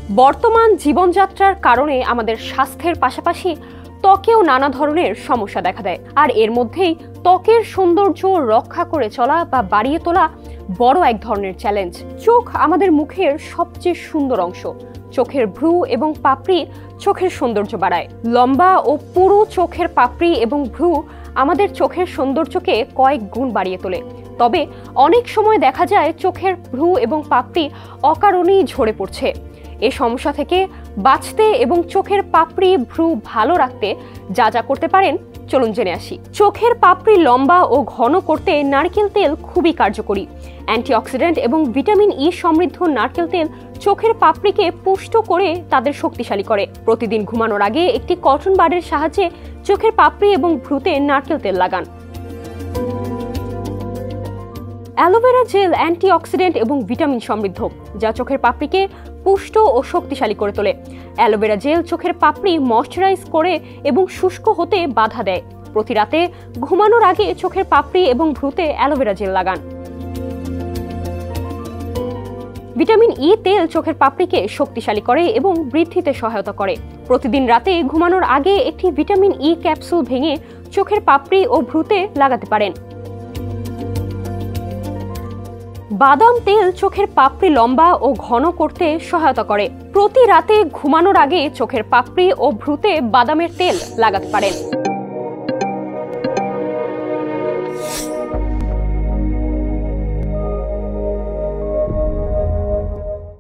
বর্তমান জীবনযাত্রার কারণে আমাদের স্বাস্থ্যের পাশাপাশি ত্বকেও নানা ধরনের সমস্যা দেখা দেয়। আর এর মধ্যেই ত্বকের সৌন্দর্য রক্ষা করে চলা বা বাড়িয়ে তোলা বড় এক ধরনের চ্যালেঞ্জ। চোখ আমাদের মুখের সবচেয়ে সুন্দর অংশ। চোখের ভ্রু এবং পাপড়ি চোখের সৌন্দর্য বাড়ায়। লম্বা ও পুরু চোখের পাপড়ি এবং ভ্রু আমাদের চোখের সৌন্দর্যকে কয়েক গুণ বাড়িয়ে তোলে। তবে অনেক সময় দেখা যায় চোখের ভ্রু এবং পাপড়ি অকারণেই ঝরে পড়ছে। এই সমস্যা থেকে বাঁচতে এবং চোখের পাপড়ি ভ্রু ভালো রাখতে যা যা করতে পারেন চলুন জেনে আসি। চোখের পাপড়ি লম্বা ও ঘন করতে নারকেল তেল খুবই কার্যকরী। অ্যান্টিঅক্সিডেন্ট এবং ভিটামিন ই সমৃদ্ধ নারকেল তেল চোখের পাপড়িকে পুষ্ট করে তাদের শক্তিশালী করে। প্রতিদিন ঘুমানোর আগে একটি কটন বাডের সাহায্যে চোখের পাপড়ি এবং ভ্রুতে নারকেল তেল লাগান। অ্যালোভেরা জেল অ্যান্টিঅক্সিডেন্ট এবং ভিটামিন সমৃদ্ধ, যা চোখের পাপড়িকে পুষ্ট ও শক্তিশালী করে তোলে। অ্যালোভেরা জেল চোখের পাপড়ি ময়শ্চারাইজ করে এবং শুষ্ক হতে বাধা দেয়। প্রতি রাতে ঘুমানোর আগে চোখের পাপড়ি এবং ভ্রুতে অ্যালোভেরা জেল লাগান। ভিটামিন ই তেল চোখের পাপড়িকে শক্তিশালী করে এবং বৃদ্ধিতে সহায়তা করে। প্রতিদিন রাতে ঘুমানোর আগে একটি ভিটামিন ই ক্যাপসুল ভেঙে চোখের পাপড়ি ও ভ্রুতে লাগাতে পারেন। বাদাম তেল চোখের পাপড়ি লম্বা ও ঘন করতে সহায়তা করে। প্রতি রাতে ঘুমানোর আগে চোখের পাপড়ি ও ভ্রুতে বাদামের তেল লাগাতে পারেন।